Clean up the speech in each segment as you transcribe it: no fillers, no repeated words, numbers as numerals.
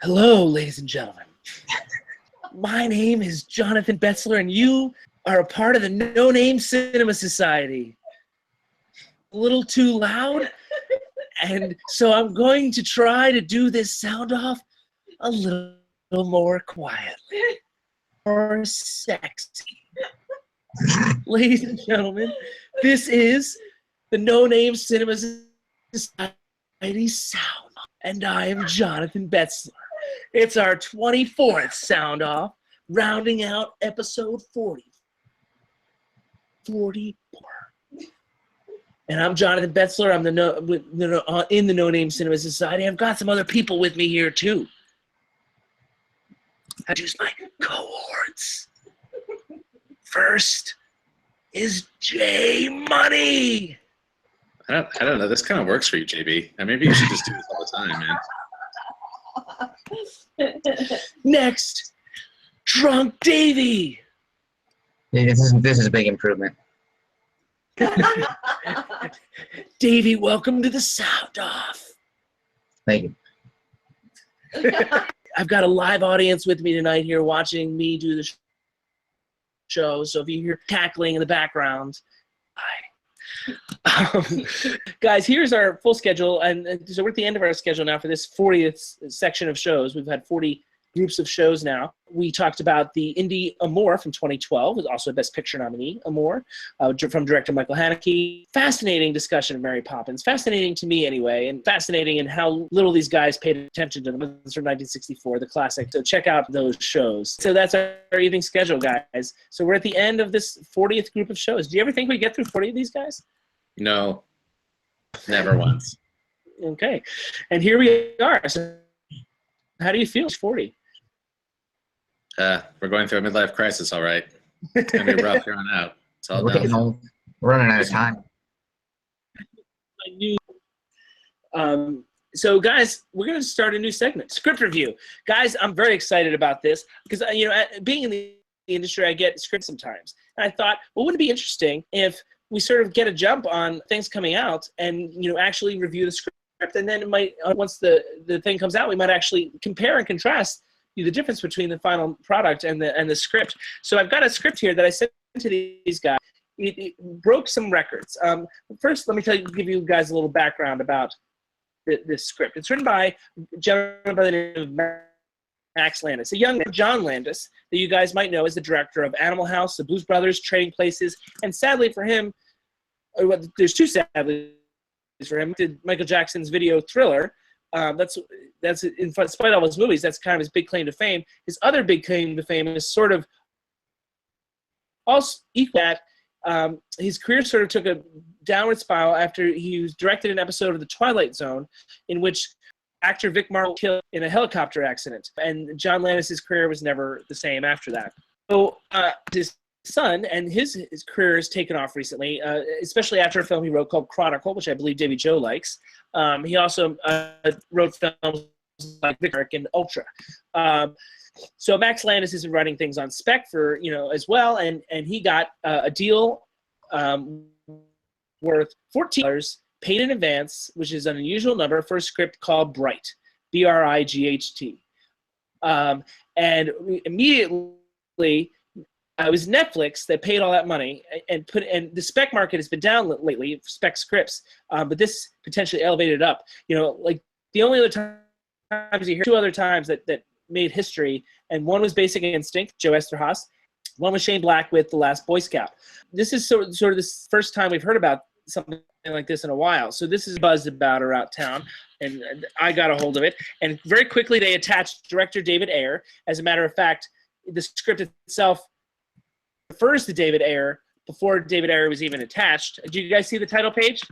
Hello, ladies and gentlemen. My name is Jonathan Betzler, and you are a part of the No Name Cinema Society. A little too loud, and so I'm going to try to do this sound off a little more quietly, more sexy. Ladies and gentlemen, this is the No Name Cinema Society sound, and I am Jonathan Betzler. It's our 24th sound off, rounding out episode 40. 44. And I'm Jonathan Betzler. I'm in the No Name Cinema Society. I've got some other people with me here too. I choose my cohorts. First is J Money. I don't know. This kind of works for you, JB. Maybe you should just do this all the time, man. Next, Drunk Davy. This is a big improvement. Davy, welcome to the sound off. Thank you. I've got a live audience with me tonight here watching me do the show. So if you hear cackling in the background, hi. Guys, here's our full schedule. And so we're at the end of our schedule now for this 40th section of shows. We've had 40 groups of shows now. We talked about the indie Amour from 2012, was also a Best Picture nominee, Amour, from director Michael Haneke. Fascinating discussion of Mary Poppins. Fascinating to me anyway, and fascinating in how little these guys paid attention to them. It's from 1964, the classic. So check out those shows. So that's our evening schedule, guys. So we're at the end of this 40th group of shows. Do you ever think we get through 40 of these guys? No, never once. Okay. And here we are. So how do you feel? It's 40. We're going through a midlife crisis, all right. It's going to be rough here on out. It's all We're getting old. We're running out of time. So, guys, we're going to start a new segment, script review. Guys, I'm very excited about this because, being in the industry, I get scripts sometimes. And I thought, well, wouldn't it be interesting if we sort of get a jump on things coming out and, actually review the script. And then it might, once the thing comes out, we might actually compare and contrast the difference between the final product and the script. So I've got a script here that I sent to these guys. It broke some records. First, let me give you guys a little background about this script. It's written by a gentleman by the name of Max Landis, a young John Landis that you guys might know as the director of Animal House, The Blues Brothers, Trading Places, and sadly for him, there's two sadly for him, did Michael Jackson's video Thriller. That's in spite of all his movies, that's kind of his big claim to fame. His other big claim to fame is sort of also equal that his career sort of took a downward spiral after he directed an episode of The Twilight Zone in which actor Vic Morrow killed in a helicopter accident. And John Landis' career was never the same after that. So his son and his career has taken off recently, especially after a film he wrote called Chronicle, which I believe Davy Joe likes. He also wrote films like Vic and Ultra. So Max Landis is running things on spec for, as well, and he got a deal worth $14 paid in advance, which is an unusual number for a script called Bright, B-R-I-G-H-T. And immediately, it was Netflix that paid all that money and the spec market has been down lately for spec scripts, but this potentially elevated it up. Like the only other times you hear two other times that made history, and one was Basic Instinct, Joe Esterhaas. One was Shane Black with The Last Boy Scout. This is sort of the first time we've heard about something like this in a while. So this is buzzed about around town, and I got a hold of it. And very quickly they attached director David Ayer. As a matter of fact, the script itself refers to David Ayer before David Ayer was even attached. Did you guys see the title page?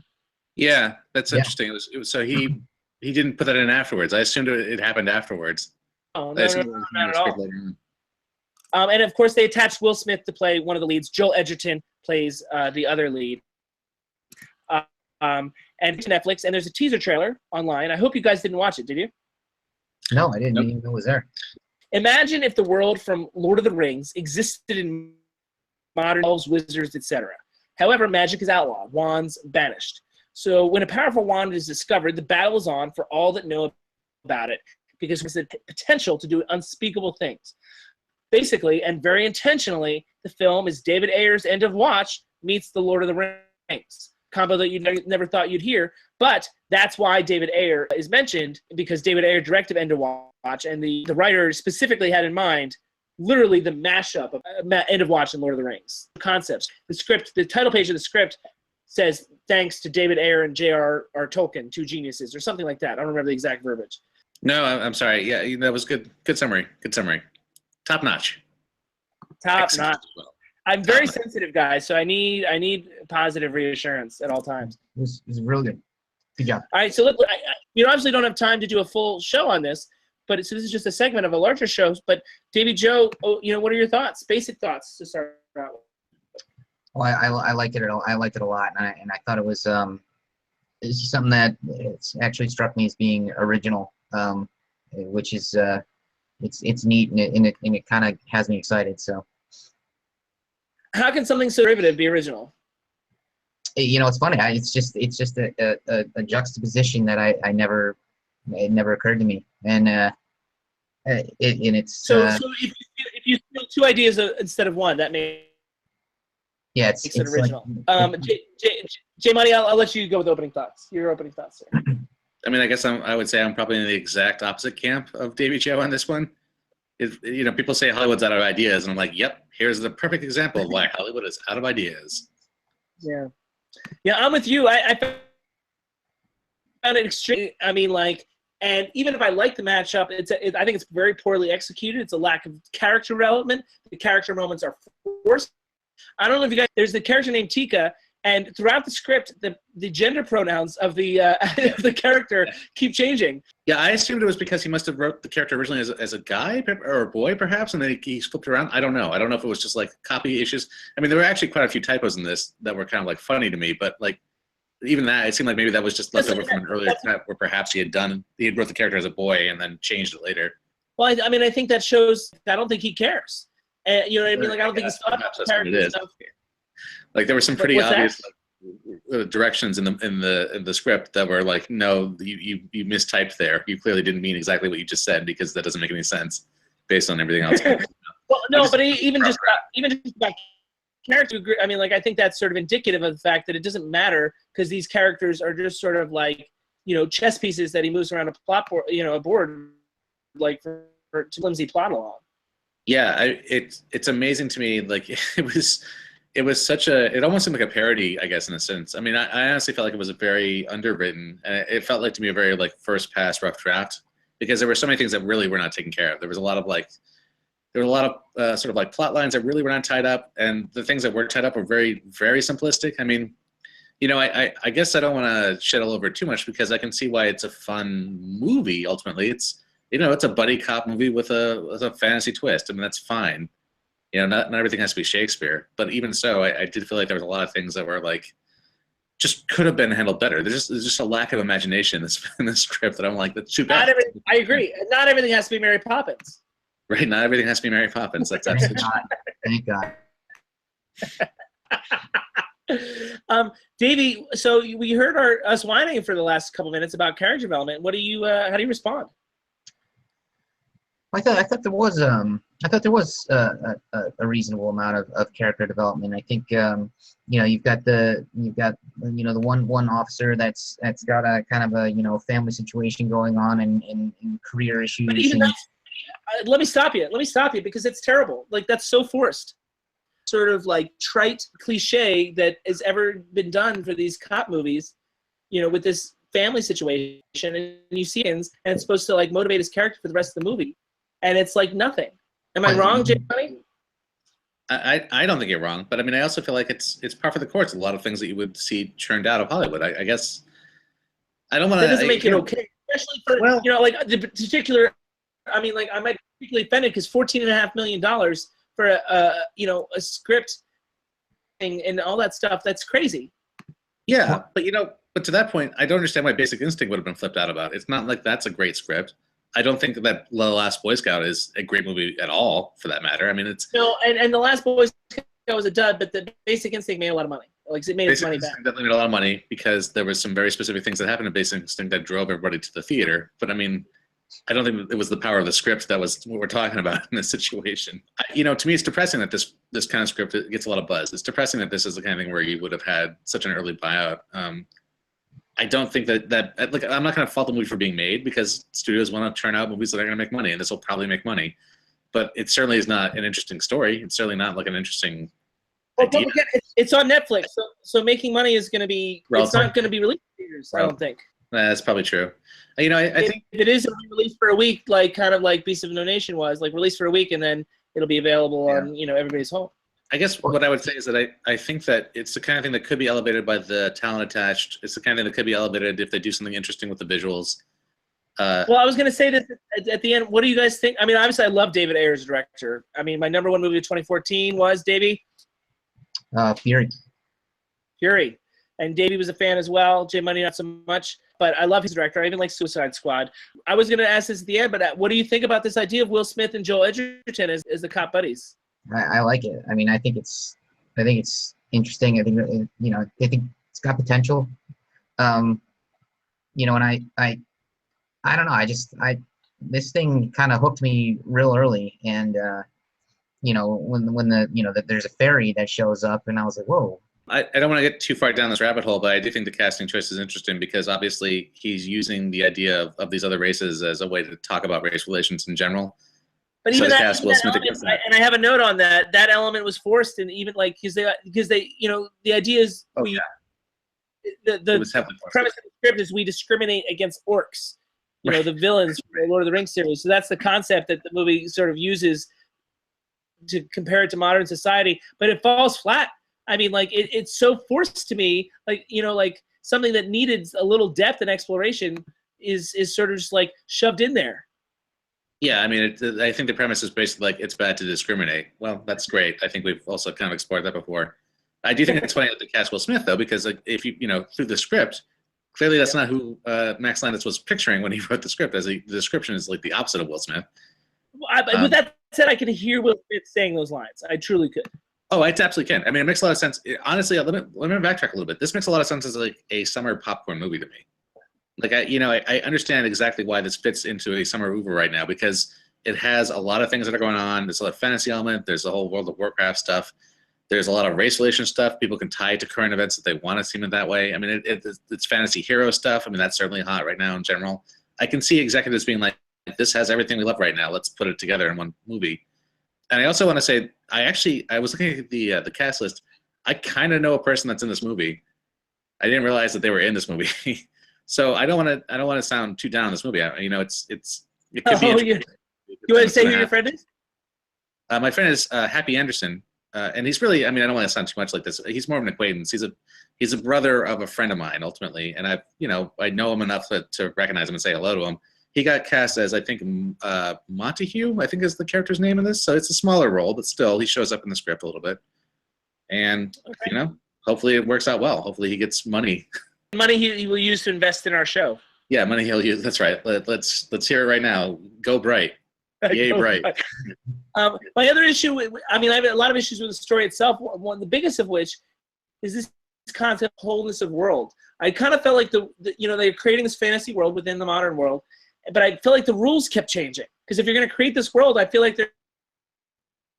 Yeah, that's interesting. It was so he didn't put that in afterwards. I assumed it happened afterwards. Oh, no, not at all. And of course, they attached Will Smith to play one of the leads. Joel Edgerton plays the other lead. And to Netflix, and there's a teaser trailer online. I hope you guys didn't watch it, did you? No, I didn't even know it was there. Imagine if the world from Lord of the Rings existed in modern elves, wizards, etc. However, magic is outlawed, wands banished. So when a powerful wand is discovered, the battle is on for all that know about it. because it has the potential to do unspeakable things. Basically, and very intentionally, the film is David Ayer's End of Watch meets The Lord of the Rings, combo that you never thought you'd hear. But that's why David Ayer is mentioned, because David Ayer directed End of Watch, and the writer specifically had in mind literally the mashup of End of Watch and Lord of the Rings concepts. The script, the title page of the script says, thanks to David Ayer and J.R.R. Tolkien, two geniuses, or something like that. I don't remember the exact verbiage. No, I'm sorry. Yeah, that was good. Good summary. Good summary. Top notch. Top Excellent notch. as well. I'm very sensitive, guys, so I need positive reassurance at all times. It was real good. Good job. All right, so look, you obviously don't have time to do a full show on this, but so this is just a segment of a larger show. But Davy Joe, what are your thoughts? Basic thoughts to start out with. Well, I liked it. I liked it a lot, and I thought it was it's something that it's actually struck me as being original, which is it's neat, and it kind of has me excited. So. How can something so derivative be original? It's funny. It's just a juxtaposition that it never occurred to me, and it's so if you steal two ideas instead of one, that makes it's it original. Like, J Money, I'll let you go with opening thoughts. Your opening thoughts, sir. I mean, I guess I would say I'm probably in the exact opposite camp of Davy Joe on this one. People say Hollywood's out of ideas, and I'm like, yep, here's the perfect example of why Hollywood is out of ideas. Yeah, I'm with you. I found it extreme. I mean, and even if I like the matchup, I think it's very poorly executed. It's a lack of character development. The character moments are forced. I don't know if you guys. There's the character named Tika, and throughout the script, the gender pronouns of the of the character keep changing. Yeah, I assumed it was because he must have wrote the character originally as a guy or a boy, perhaps, and then he flipped around. I don't know. I don't know if it was just like copy issues. I mean, there were actually quite a few typos in this that were kind of like funny to me, but like even that, it seemed like maybe that was just left over from an earlier cut where perhaps he had wrote the character as a boy and then changed it later. Well, I mean, I think that shows. I don't think he cares. You know what I mean? Like, I don't think he's thought about character stuff. Like there were some pretty obvious directions in the script that were like, no, you mistyped there. You clearly didn't mean exactly what you just said, because that doesn't make any sense based on everything else. Well, no, but even just about character, I mean, like, I think that's sort of indicative of the fact that it doesn't matter, because these characters are just sort of like, chess pieces that he moves around a board, like for flimsy plot along. Yeah, it's amazing to me. Like it was such it almost seemed like a parody, I guess, in a sense. I mean, I honestly felt like it was a very underwritten, and it felt like to me a very like first pass rough draft, because there were so many things that really were not taken care of. There was a lot of sort of like plot lines that really were not tied up, and the things that were tied up were very, very simplistic. I mean, I guess I don't want to shit all over it too much, because I can see why it's a fun movie. Ultimately, it's a buddy cop movie with a fantasy twist. I mean, that's fine. Not everything has to be Shakespeare, but even so, I did feel like there was a lot of things that were like, just could have been handled better. There's just a lack of imagination in this script that I'm like, that's too bad. I agree. Not everything has to be Mary Poppins. Right, not everything has to be Mary Poppins. That's absolutely Thank God. Davey, so we heard us whining for the last couple minutes about character development. How do you respond? I thought there was a reasonable amount of character development. I think you've got the one officer that's got a kind of a family situation going on and career issues. But even let me stop you, because it's terrible. Like, that's so forced, sort of like trite cliche that has ever been done for these cop movies, with this family situation, and you see it, and it's supposed to like motivate his character for the rest of the movie. And it's like nothing. Am I wrong, Jay? I don't think you're wrong, but I mean, I also feel like it's par for the course. A lot of things that you would see churned out of Hollywood. I guess I don't want to. That doesn't make it okay, especially for like the particular. I mean, like, I might be particularly offended because $14.5 million for a script thing and all that stuff. That's crazy. Yeah, but to that point, I don't understand why Basic Instinct would have been flipped out about. It's not like that's a great script. I don't think that The Last Boy Scout is a great movie at all, for that matter. I mean, it's and The Last Boy Scout was a dud, but the Basic Instinct made a lot of money. Like, it made its money back. Definitely made a lot of money because there was some very specific things that happened in Basic Instinct that drove everybody to the theater. But I mean, I don't think it was the power of the script that was what we're talking about in this situation. You know, to me, it's depressing that this kind of script gets a lot of buzz. It's depressing that this is the kind of thing where you would have had such an early buyout. I don't think that like, I'm not going to fault the movie for being made, because studios want to turn out movies that are going to make money, and this will probably make money. But it certainly is not an interesting story. It's certainly not like an interesting idea. Again, it's on Netflix, so making money is going to be. It's not going to be released for years, I don't think. That's probably true. You know, I think if it is, it'll be released for a week, like kind of like Beast of No Nation was, like released for a week, and then it'll be available on everybody's home. I guess what I would say is that I think that it's the kind of thing that could be elevated by the talent attached. It's the kind of thing that could be elevated if they do something interesting with the visuals. Well, I was going to say this at the end. What do you guys think? I mean, obviously, I love David Ayer as a director. I mean, my #1 movie of 2014 was, Davey? Fury. And Davey was a fan as well. Jay Money, not so much. But I love his director. I even like Suicide Squad. I was going to ask this at the end, but what do you think about this idea of Will Smith and Joel Edgerton as the cop buddies? I like it. I mean, I think it's interesting. I think I think it's got potential. And I don't know. This thing kind of hooked me real early, and when there's a ferry that shows up, and I was like, whoa. I don't want to get too far down this rabbit hole, but I do think the casting choice is interesting, because obviously he's using the idea of these other races as a way to talk about race relations in general. But even that element, and I have a note on that. That element was forced, and even like because they the idea is the premise of the script is we discriminate against orcs, the villains from the Lord of the Rings series. So that's the concept that the movie sort of uses to compare it to modern society, but it falls flat. I mean, like it's so forced to me, like like something that needed a little depth and exploration is sort of just like shoved in there. Yeah, I mean, I think the premise is basically like it's bad to discriminate. Well, that's great. I think we've also kind of explored that before. I do think it's funny that they cast Will Smith, though, because like, if you through the script, clearly that's not who Max Landis was picturing when he wrote the script. As the description is like the opposite of Will Smith. With that said, I can hear Will Smith saying those lines. I truly could. Oh, I absolutely can. I mean, it makes a lot of sense. Honestly, let me backtrack a little bit. This makes a lot of sense as like a summer popcorn movie to me. Like I understand exactly why this fits into a summer movie right now, because it has a lot of things that are going on. There's a lot of fantasy element. There's the whole World of Warcraft stuff. There's a lot of race relation stuff. People can tie it to current events if they want to seem it that way. I mean, it's fantasy hero stuff. I mean, that's certainly hot right now in general. I can see executives being like, this has everything we love right now. Let's put it together in one movie. And I also want to say, I was looking at the cast list. I kind of know a person that's in this movie. I didn't realize that they were in this movie. So I don't want to sound too down on this movie. It could be. You want to say who your friend is? My friend is Happy Anderson, and he's really. I mean, I don't want to sound too much like this. He's more of an acquaintance. He's a brother of a friend of mine, ultimately, and I know him enough to recognize him and say hello to him. He got cast as, I think, Montague, I think is the character's name in this. So it's a smaller role, but still, he shows up in the script a little bit, and hopefully it works out well. Hopefully he gets money. Money he will use to invest in our show. Yeah, money he'll use. That's right. Let's hear it right now. Go Bright. Yay, Bright. My other issue, I have a lot of issues with the story itself. One, the biggest of which is this concept of wholeness of world. I kind of felt like they're creating this fantasy world within the modern world, but I feel like the rules kept changing. Because if you're going to create this world, I feel like there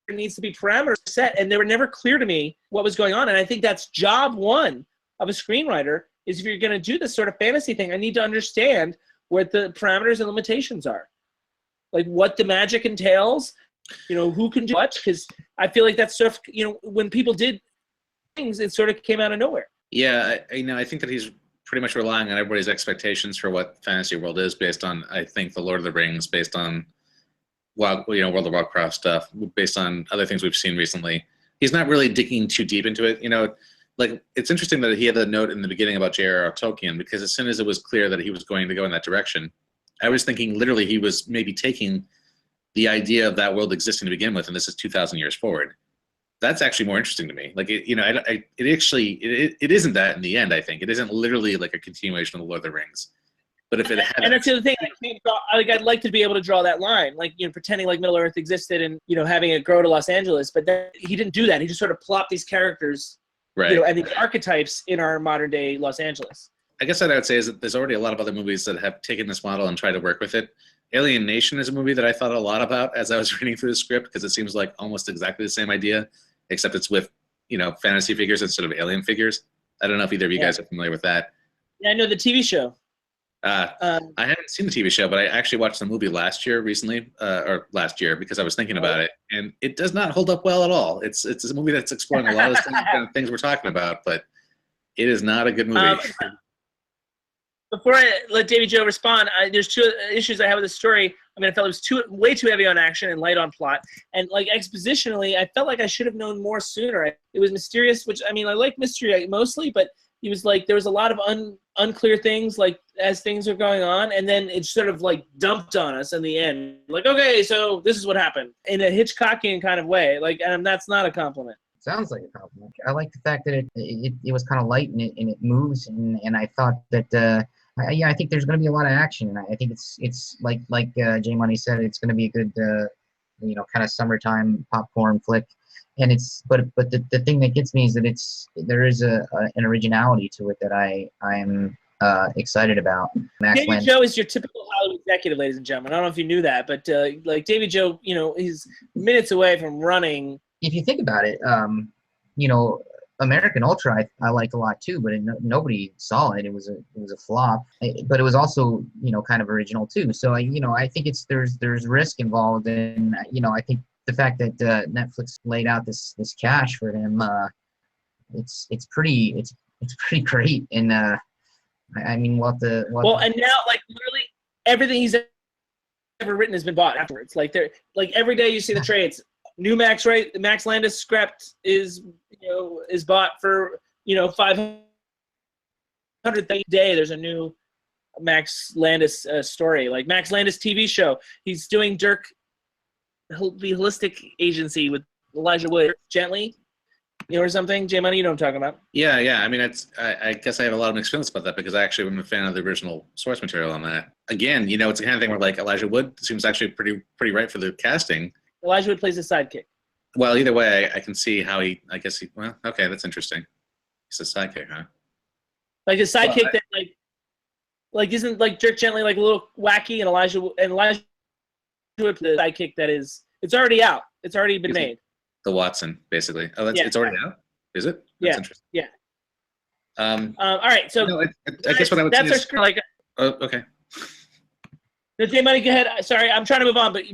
needs to be parameters set, and they were never clear to me what was going on. And I think that's job one of a screenwriter, is if you're going to do this sort of fantasy thing, I need to understand what the parameters and limitations are. Like what the magic entails, who can do what, because I feel like that stuff, when people did things, it sort of came out of nowhere. Yeah, I think that he's pretty much relying on everybody's expectations for what fantasy world is based on, I think, the Lord of the Rings, based on, World of Warcraft stuff, based on other things we've seen recently. He's not really digging too deep into it. Like, it's interesting that he had the note in the beginning about J.R.R. Tolkien, because as soon as it was clear that he was going to go in that direction, I was thinking literally he was maybe taking the idea of that world existing to begin with, and this is 2,000 years forward. That's actually more interesting to me. Like, it isn't that in the end, I think. It isn't literally like a continuation of the Lord of the Rings. But if it had... And that's the other thing. I'd like to be able to draw that line, like, pretending like Middle Earth existed and, having it grow to Los Angeles. But then he didn't do that. He just sort of plopped these characters, right, and the archetypes in our modern day Los Angeles. I guess what I would say is that there's already a lot of other movies that have taken this model and tried to work with it. Alien Nation is a movie that I thought a lot about as I was reading through the script because it seems like almost exactly the same idea, except it's with, fantasy figures instead of alien figures. I don't know if either of you guys are familiar with that. Yeah, I know the TV show. I haven't seen the TV show, but I actually watched the movie last year because I was thinking about it, and it does not hold up well at all. It's a movie that's exploring a lot of kind of things we're talking about, but it is not a good movie. Before I let Davy Joe respond, there's two issues I have with the story. I mean, I felt it was way too heavy on action and light on plot. And like expositionally, I felt like I should have known more sooner. It was mysterious, which I mean, I like mystery mostly, but it was like there was a lot of unclear things like as things are going on, and then it sort of like dumped on us in the end. Like, okay, so this is what happened in a Hitchcockian kind of way. Like, and that's not a compliment. Sounds like a compliment. I like the fact that it was kind of light and it moves, and I thought that. I think there's going to be a lot of action. I think it's like J Money said, it's going to be a good kind of summertime popcorn flick. And but the thing that gets me is that there is an originality to it that I am excited about. Davy Joe is your typical Hollywood executive, ladies and gentlemen. I don't know if you knew that, but like Davy Joe, he's minutes away from running. If you think about it, American Ultra I liked a lot too, but nobody saw it. It was a flop, but it was also kind of original too. So I think there's risk involved, and I think the fact that Netflix laid out this cash for him, it's pretty great. And I mean, and now like literally everything he's ever written has been bought afterwards. Like every day you see the trades. New Max Landis script is bought for $500 a day. There's a new Max Landis story, like Max Landis TV show. He's doing Dirk, the Holistic Agency with Elijah Wood, Gently, or something. J Money, you know what I'm talking about? Yeah. I mean, I guess I have a lot of mixed feelings about that because I actually am a fan of the original source material on that. Again, it's the kind of thing where like Elijah Wood seems actually pretty right for the casting. Elijah Wood plays a sidekick. Well, either way, I can see how well, okay, that's interesting. He's a sidekick, huh? Like a sidekick that like isn't like Dirk Gently like a little wacky, and Elijah Wood the sidekick that is, it's already out. It's already been made. The Watson, basically. Oh, it's already out? Is it? That's interesting. Yeah. All right, so I guess what I would say is... Oh, okay. No, J Money, go ahead. Sorry, I'm trying to move on, but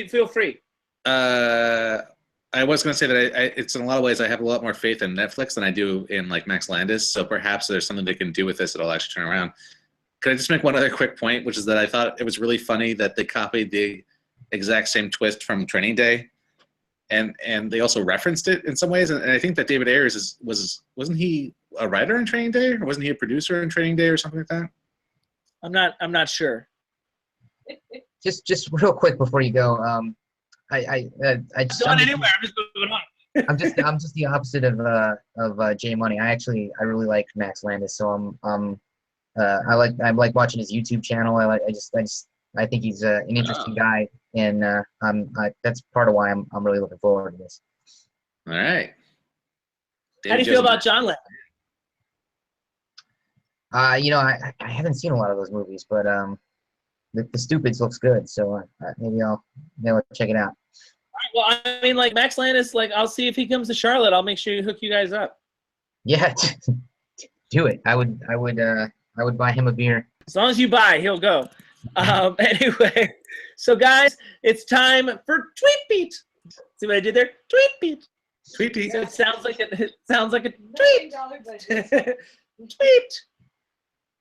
feel free. I was going to say that it's in a lot of ways I have a lot more faith in Netflix than I do in like Max Landis. So perhaps there's something they can do with this that'll actually turn around. Could I just make one other quick point, which is that I thought it was really funny that they copied the exact same twist from Training Day, and they also referenced it in some ways. And I think that David Ayers wasn't he a writer in Training Day, or wasn't he a producer in Training Day, or something like that? I'm not sure. Just real quick before you go, I'm just moving on. I'm just the opposite of J Money. I really like Max Landis, so I like watching his YouTube channel. I think he's an interesting guy, and that's part of why I'm really looking forward to this. All right. How do you feel about John Lennon? I haven't seen a lot of those movies, but the Stupids looks good, so maybe I'll check it out. All right, well, I mean, like Max Landis, like I'll see if he comes to Charlotte. I'll make sure you hook you guys up. Yeah, do it. I would buy him a beer. As long as you buy, he'll go. Anyway, so guys, it's time for Tweet Beat. See what I did there? Tweet Beat. Tweet Beat. So it sounds like a tweet.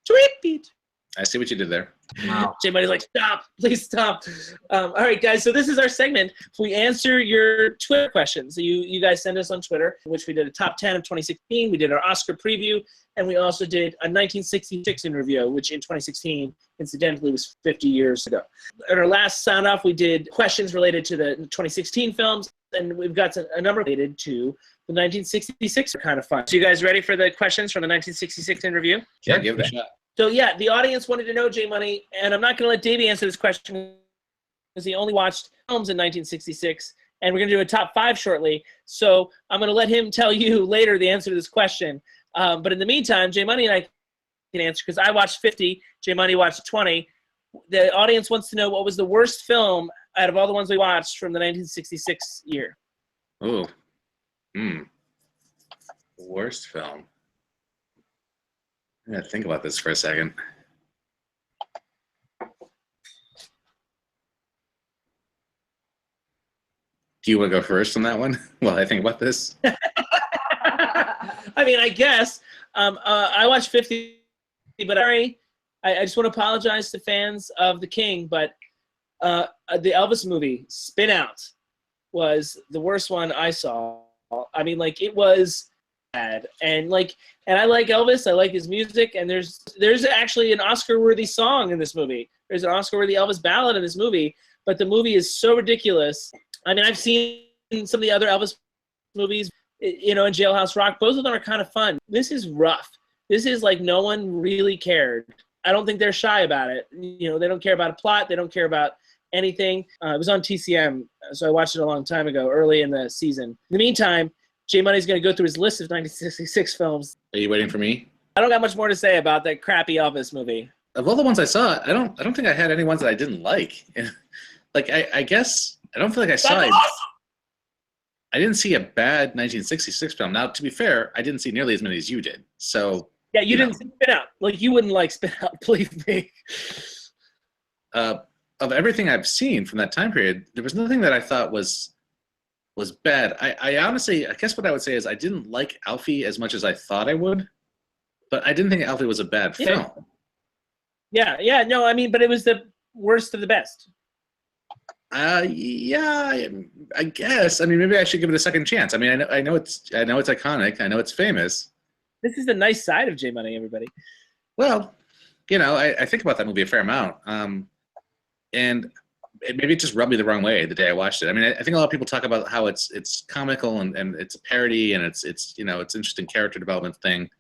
Tweet Beat. I see what you did there. Wow. J Money's like, stop, please stop. All right, guys, so this is our segment. We answer your Twitter questions. So you guys send us on Twitter, which we did a top 10 of 2016. We did our Oscar preview, and we also did a 1966 in review, which in 2016, incidentally, was 50 years ago. In our last sound off, we did questions related to the 2016 films, and we've got a number related to the 1966. Kind of fun. So you guys ready for the questions from the 1966 in review? Yeah, give it a shot. So yeah, the audience wanted to know, J Money, and I'm not going to let Davey answer this question because he only watched films in 1966, and we're going to do a top 5 shortly. So I'm going to let him tell you later the answer to this question. But in the meantime, J Money and I can answer because I watched 50. J Money watched 20. The audience wants to know what was the worst film out of all the ones we watched from the 1966 year. Ooh. Worst film. I'm gonna think about this for a second. Do you want to go first on that one while I think about this? I mean, I guess. I watched 50, but I just want to apologize to fans of The King, but the Elvis movie, Spin Out, was the worst one I saw. I mean, like, it was bad. And I like Elvis. I like his music. And there's actually an Oscar-worthy song in this movie. There's an Oscar-worthy Elvis ballad in this movie, but the movie is so ridiculous. I mean, I've seen some of the other Elvis movies, in Jailhouse Rock. Both of them are kind of fun. This is rough. This is like no one really cared. I don't think they're shy about it. They don't care about a plot. They don't care about anything. It was on TCM, so I watched it a long time ago, early in the season. In the meantime, J Money's going to go through his list of 1966 films. Are you waiting for me? I don't got much more to say about that crappy Elvis movie. Of all the ones I saw, I don't think I had any ones that I didn't like. Like, I guess I don't feel like I saw it. Awesome. I didn't see a bad 1966 film. Now, to be fair, I didn't see nearly as many as you did. So yeah, you didn't see Spin Out. Like, you wouldn't like Spin Out, believe me. Of everything I've seen from that time period, there was nothing that I thought was bad. I honestly, I guess what I would say is I didn't like Alfie as much as I thought I would, but I didn't think Alfie was a bad film. Yeah, no, I mean, but it was the worst of the best. Yeah, I guess. I mean, maybe I should give it a second chance. I mean, I know it's iconic. I know it's famous. This is the nice side of J Money, everybody. Well, I think about that movie a fair amount. And maybe it just rubbed me the wrong way the day I watched it. I mean, I think a lot of people talk about how it's comical and it's a parody and it's interesting character development thing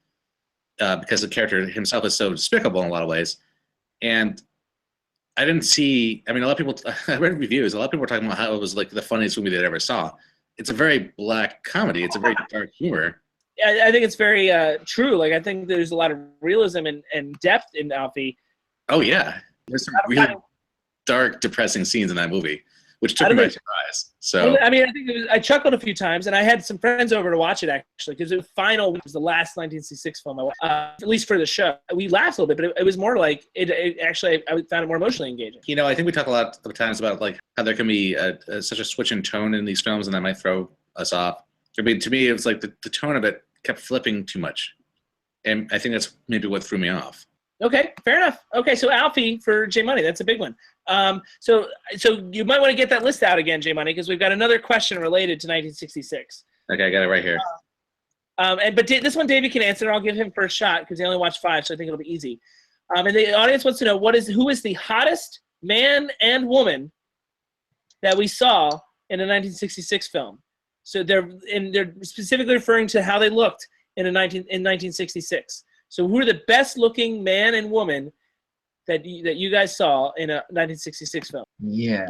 because the character himself is so despicable in a lot of ways. And I didn't see. I mean, a lot of people. I read reviews. A lot of people were talking about how it was like the funniest movie they'd ever saw. It's a very black comedy. It's a very dark humor. I think it's very true. Like, I think there's a lot of realism and depth in Alfie. Oh yeah, there's some really dark, depressing scenes in that movie, which took me by surprise. So I mean, I chuckled a few times, and I had some friends over to watch it actually because Final was the last 1966 film I watched, at least for the show. We laughed a little bit, but it was more like it actually. I found it more emotionally engaging. I think we talk a lot of times about like how there can be such a switch in tone in these films, and that might throw us off. I mean, to me, it was like the tone of it kept flipping too much, and I think that's maybe what threw me off. Okay, fair enough. Okay, so Alfie for J Money, that's a big one. So you might want to get that list out again, J Money, because we've got another question related to 1966. Okay, I got it right here. But this one Davey can answer. I'll give him first shot because he only watched 5, so I think it'll be easy. And the audience wants to know who is the hottest man and woman that we saw in a 1966 film. So they're specifically referring to how they looked in 1966. So who are the best looking man and woman that you guys saw in a 1966 film? Yeah.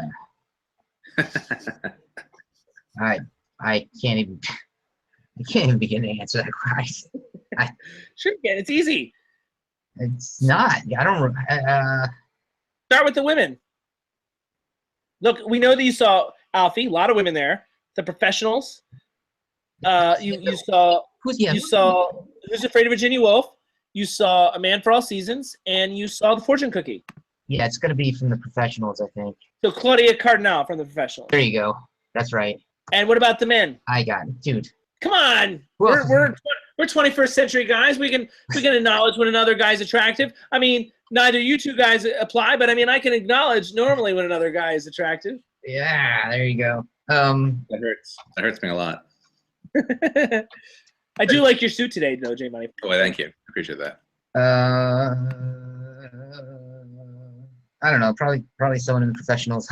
I can't even begin to answer that question. Sure you can. It's easy. It's not. I don't. Start with the women. Look, we know that you saw Alfie. A lot of women there. The Professionals. You saw. You saw Who's Afraid of Virginia Woolf. You saw A Man for All Seasons, and you saw The Fortune Cookie. Yeah, it's going to be from The Professionals, I think. So Claudia Cardinal from The Professionals. There you go. That's right. And what about the men? I got it, dude. Come on, we're 21st century guys. We can acknowledge when another guy's attractive. I mean, neither you two guys apply, but I mean, I can acknowledge normally when another guy is attractive. Yeah, there you go. That hurts. That hurts me a lot. I do like your suit today, though, J Money. Oh, thank you. I appreciate that. I don't know. Probably someone in The Professionals.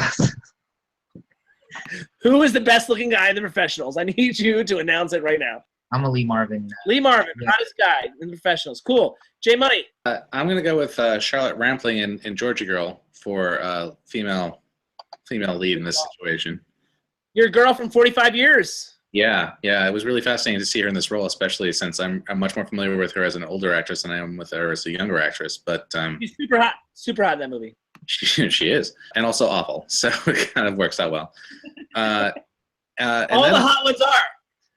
Who is the best looking guy in The Professionals? I need you to announce it right now. I'm a Lee Marvin. Lee Marvin, hottest guy in The Professionals. Cool. J Money. I'm gonna go with Charlotte Rampling in Georgia Girl for female lead in this situation. Your girl from 45 Years. Yeah, yeah, it was really fascinating to see her in this role, especially since I'm much more familiar with her as an older actress than I am with her as a younger actress. But She's super hot in that movie. she is, and also awful, so it kind of works out well. And All then, the hot ones are.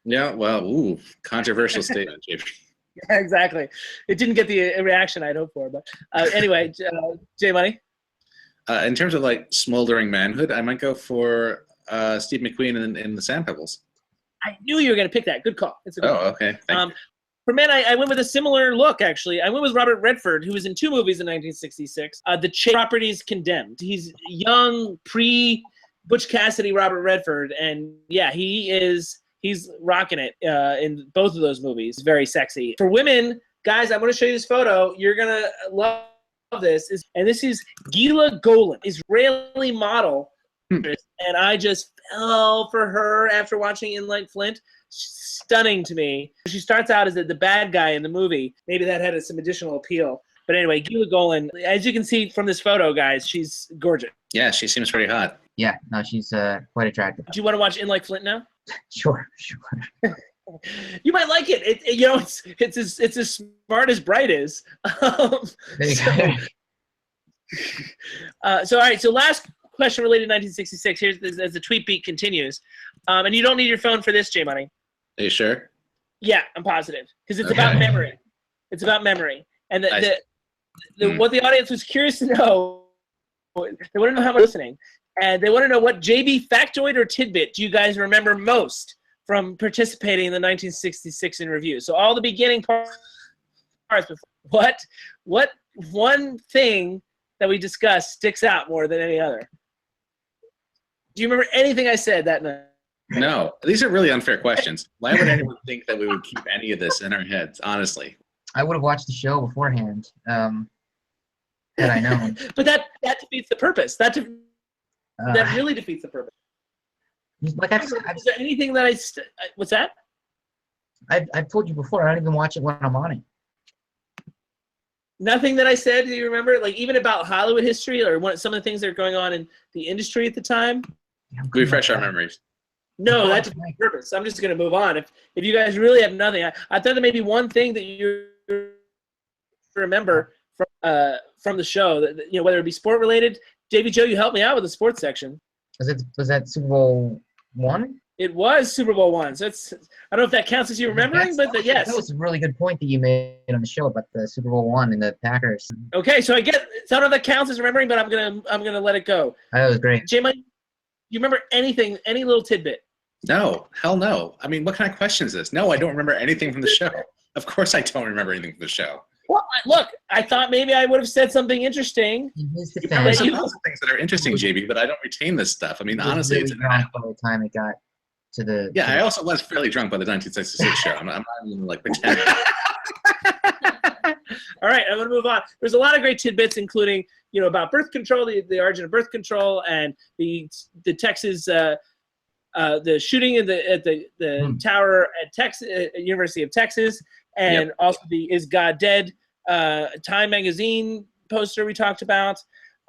yeah, well, ooh, controversial statement, JP. Yeah, exactly. It didn't get the reaction I'd hoped for, but anyway, J Money. In terms of like smoldering manhood, I might go for Steve McQueen in the Sand Pebbles. I knew you were going to pick that. Good call. It's a good call. Okay. For men, I went with a similar look, actually. I went with Robert Redford, who was in 2 movies in 1966. The Chase Properties Condemned. He's young, pre-Butch Cassidy Robert Redford, and yeah, he's rocking it in both of those movies. Very sexy. For women, guys, I'm going to show you this photo. You're going to love this. And this is Gila Golan, Israeli model. And I just fell for her after watching In Like Flint. Stunning to me. She starts out as the bad guy in the movie. Maybe that had some additional appeal. But anyway, Gila Golan, as you can see from this photo, guys, she's gorgeous. Yeah, she seems pretty hot. Yeah, no, she's quite attractive. Do you want to watch In Like Flint now? Sure. You might like it. It's as smart as Bright is. All right. So last question related to 1966. Here's as the tweet beat continues, and you don't need your phone for this, J Money. Are you sure? Yeah, I'm positive because it's about memory. It's about memory, and what the audience was curious to know. They want to know how much listening, and they want to know what JB factoid or tidbit do you guys remember most from participating in the 1966 in review. So all the beginning parts. What one thing that we discussed sticks out more than any other? Do you remember anything I said that night? No, these are really unfair questions. Why would anyone think that we would keep any of this in our heads? Honestly, I would have watched the show beforehand, had I known. But that defeats the purpose. That really defeats the purpose. Like Is there anything that what's that? I've told you before. I don't even watch it when I'm on it. Nothing that I said. Do you remember? Like even about Hollywood history or some of the things that are going on in the industry at the time? Refresh our memories. No, that's the purpose. I'm just going to move on. If you guys really have nothing, I thought there may be one thing that you remember from the show that whether it be sport related. Davey Joe, you helped me out with the sports section. Was that Super Bowl I? It was Super Bowl I. So I don't know if that counts as you remembering, but yes. That was a really good point that you made on the show about the Super Bowl I and the Packers. Okay, so I don't know if that counts as remembering, but I'm gonna let it go. That was great. Jay, you remember anything, any little tidbit? No, hell no. I mean, what kind of question is this? No, I don't remember anything from the show. Of course I don't remember anything from the show. Well, look, I thought maybe I would have said something interesting. There's lots of things that are interesting, JB, but I don't retain this stuff. I mean, honestly, really drunk by the time it got to the. Yeah, I also was fairly drunk by the 1966 show. I'm not even like pretending. All right, I'm going to move on. There's a lot of great tidbits, including about birth control, the origin of birth control, and the Texas. The shooting at the tower at Texas, University of Texas, and also the "Is God Dead" Time magazine poster we talked about,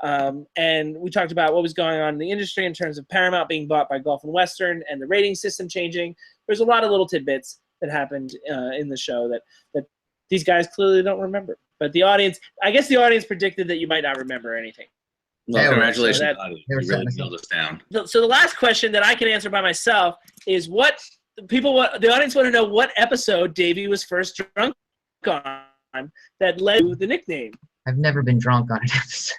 and we talked about what was going on in the industry in terms of Paramount being bought by Gulf and Western and the rating system changing. There's a lot of little tidbits that happened in the show that these guys clearly don't remember. But the audience, I guess the audience predicted that you might not remember anything. Well, congratulations, buddy. You really nailed us down. So the last question that I can answer by myself is the audience want to know what episode Davey was first drunk on that led to the nickname. I've never been drunk on an episode.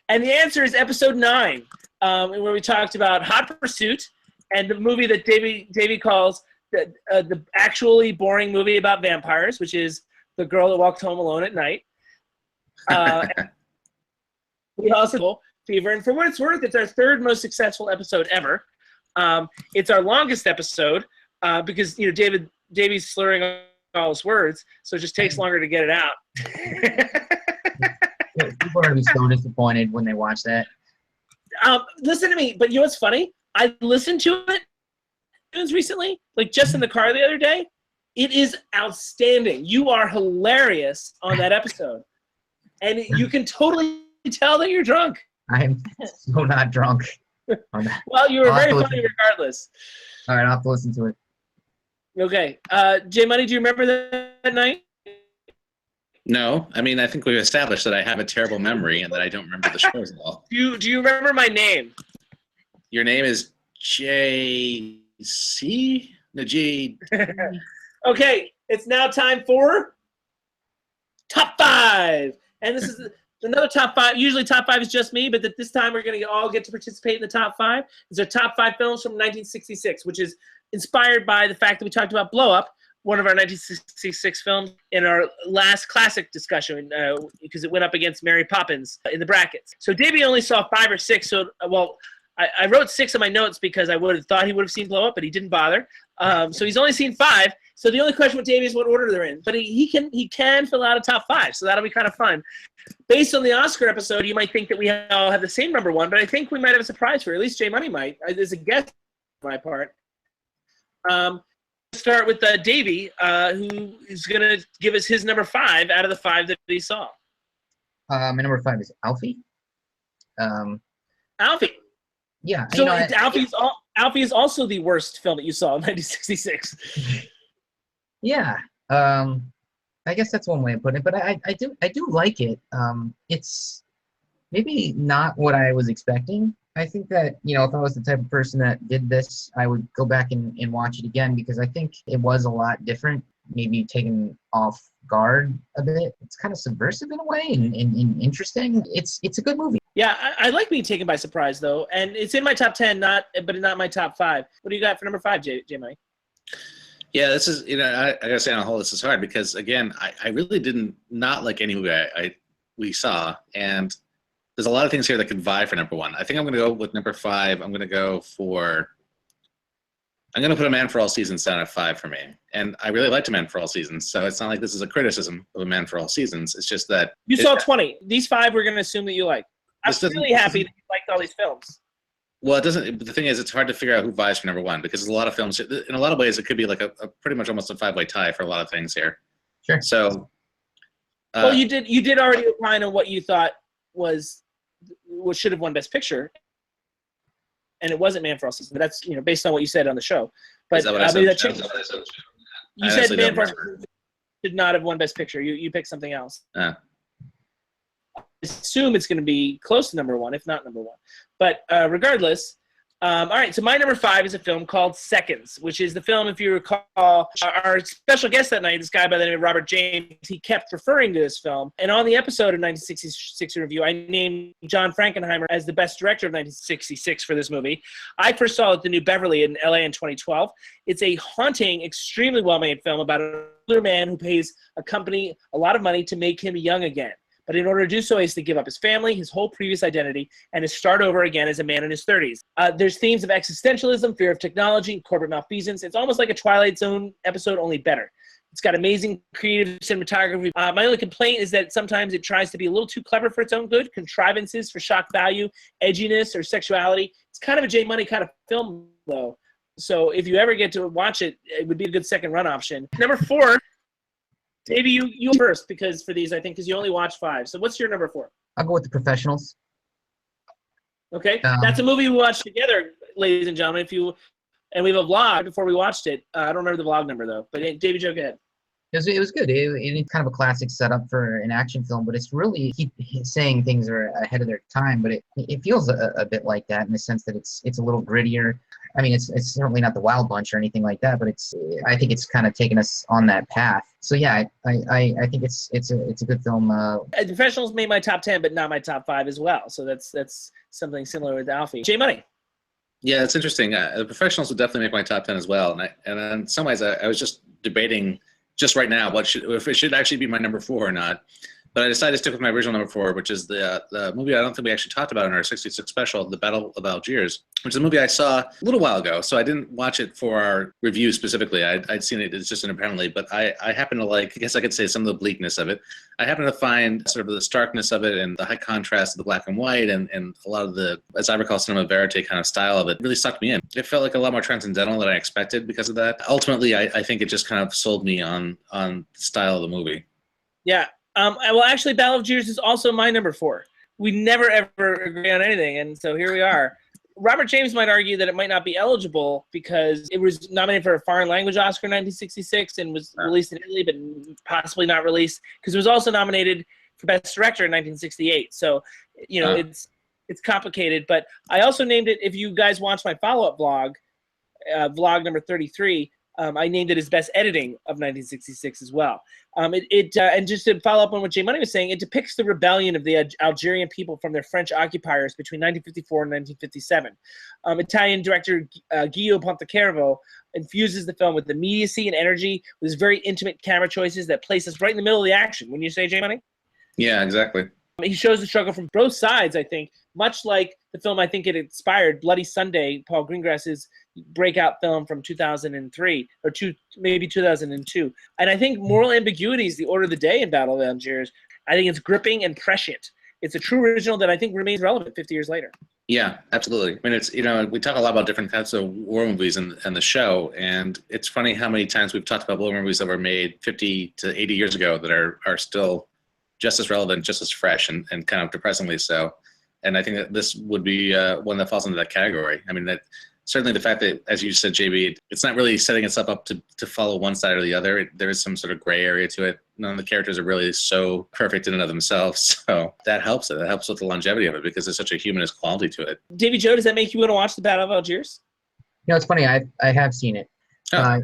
And the answer is episode 9, where we talked about Hot Pursuit and the movie that Davey calls the actually boring movie about vampires, which is The Girl That Walked Home Alone at Night. We also Fever, and for what it's worth, it's our 3rd most successful episode ever. It's our longest episode because Davey's slurring all his words, so it just takes longer to get it out. People are gonna be so disappointed when they watch that. Listen to me, but you know what's funny? I listened to it recently, like just in the car the other day. It is outstanding. You are hilarious on that episode, and you can totally tell that you're drunk. I'm so not drunk. Well, you were I'll have very to funny listen. regardless. All right, I'll have to listen to it. Okay. J Money, do you remember that night? No, I mean, I think we've established that I have a terrible memory and that I don't remember the shows at all. Do you remember my name? Your name is J.C.? No, J. Okay, it's now time for top 5. And this is another top 5. Usually top 5 is just me, but this time we're going to all get to participate in the top 5. These are top 5 films from 1966, which is inspired by the fact that we talked about Blow Up, one of our 1966 films, in our last classic discussion, because it went up against Mary Poppins in the brackets. So Davey only saw 5 or 6, so, well, I wrote 6 in my notes because I would have thought he would have seen Blow Up, but he didn't bother. So he's only seen 5. So the only question with Davey is what order they're in. But he can fill out a top 5, so that'll be kind of fun. Based on the Oscar episode, you might think that we all have the same number 1, but I think we might have a surprise for you. At least J Money might. There's a guess on my part. Start with Davey, who is going to give us his number 5 out of the 5 that he saw. My number 5 is Alfie. Alfie. Yeah. So Alfie is also the worst film that you saw in 1966. Yeah. I guess that's one way of putting it, but I do like it. It's maybe not what I was expecting. I think that, if I was the type of person that did this, I would go back and watch it again because I think it was a lot different, maybe taken off guard a bit. It's kind of subversive in a way and interesting. It's a good movie. Yeah, I like being taken by surprise, though, and it's in my top 10, but not my top 5. What do you got for number 5, J Mike? Yeah, this is, I gotta say on the whole, this is hard because, again, I really didn't not like any movie we saw, and there's a lot of things here that could vie for number 1. I think I'm going to go with number 5. I'm going to put A Man for All Seasons down at 5 for me. And I really liked A Man for All Seasons, so it's not like this is a criticism of A Man for All Seasons. It's just that... You saw 20. These 5 we're going to assume that you like. I'm really happy that you liked all these films. Well, it doesn't... The thing is, it's hard to figure out who vies for number 1 because there's a lot of films... In a lot of ways, it could be like a pretty much almost a 5-way tie for a lot of things here. Sure. So... well, you did already opine on what you thought was... what should have won Best Picture, and it wasn't Man for All Seasons. But that's based on what you said on the show. But is that what I said? You said Man for All Seasons should not have won Best Picture. You picked something else. I assume it's going to be close to number 1, if not number 1. But regardless, all right. So my number 5 is a film called Seconds, which is the film, if you recall, our special guest that night, this guy by the name of Robert James, he kept referring to this film. And on the episode of 1966 review, I named John Frankenheimer as the best director of 1966 for this movie. I first saw it at the New Beverly in LA in 2012. It's a haunting, extremely well-made film about an older man who pays a company a lot of money to make him young again. But in order to do so, he has to give up his family, his whole previous identity, and to start over again as a man in his 30s. There's themes of existentialism, fear of technology, corporate malfeasance. It's almost like a Twilight Zone episode, only better. It's got amazing creative cinematography. My only complaint is that sometimes it tries to be a little too clever for its own good. Contrivances for shock value, edginess, or sexuality. It's kind of a J Money kind of film, though. So if you ever get to watch it, it would be a good second run option. Number 4... Maybe you first because you only watched 5. So what's your number 4? I'll go with The Professionals. Okay, that's a movie we watched together, ladies and gentlemen. And we have a vlog before we watched it. I don't remember the vlog number though. But Davey Joe, go ahead. It was good. It's kind of a classic setup for an action film, but it's really he's saying things are ahead of their time. But it feels a bit like that in the sense that it's a little grittier. I mean, it's certainly not the Wild Bunch or anything like that, but I think it's kind of taken us on that path. So yeah, I think it's a good film. The Professionals made my top 10, but not my top 5 as well. So that's something similar with Alfie. J Money. Yeah, it's interesting. The Professionals would definitely make my top 10 as well. And in some ways, I was just debating just right now if it should actually be my number 4 or not. But I decided to stick with my original number 4, which is the movie I don't think we actually talked about in our 66 special, The Battle of Algiers, which is a movie I saw a little while ago. So I didn't watch it for our review specifically. I'd seen it just independently, but I happen to like, I guess I could say some of the bleakness of it. I happen to find sort of the starkness of it and the high contrast of the black and white and a lot of the, as I recall, cinema verite kind of style of it really sucked me in. It felt like a lot more transcendental than I expected because of that. Ultimately, I think it just kind of sold me on the style of the movie. Yeah. Well, actually, Battle of Algiers is also my number 4. We never, ever agree on anything, and so here we are. Robert James might argue that it might not be eligible because it was nominated for a foreign language Oscar in 1966 and was released in Italy, but possibly not released because it was also nominated for Best Director in 1968. So, you know, it's complicated. But I also named it, if you guys watch my follow-up vlog, vlog number 33, I named it as Best Editing of 1966 as well. And just to follow up on what Jay Money was saying, it depicts the rebellion of the Algerian people from their French occupiers between 1954 and 1957. Italian director Guillermo Pontecorvo infuses the film with immediacy and energy, with his very intimate camera choices that place us right in the middle of the action. Wouldn't you say, Jay Money? Yeah, exactly. He shows the struggle from both sides, I think, much like the film I think it inspired, Bloody Sunday, Paul Greengrass's breakout film from 2003 or maybe 2002. And I think moral ambiguity is the order of the day in Battle of Algiers. I think it's gripping and prescient. It's a true original that I think remains relevant 50 years later. Yeah, absolutely. I mean, it's, you know, we talk a lot about different types of war movies and the show, and it's funny how many times we've talked about war movies that were made 50 to 80 years ago that are still just as relevant, just as fresh, and kind of depressingly so. And I think that this would be one that falls into that category. I mean, that certainly the fact that, as you said, JB, it's not really setting itself up to follow one side or the other. There is some sort of gray area to it. None of the characters are really so perfect in and of themselves. So that helps it. That helps with the longevity of it because there's such a humanist quality to it. Davy Joe, does that make you want to watch the Battle of Algiers? You know, it's funny. I have seen it. Oh.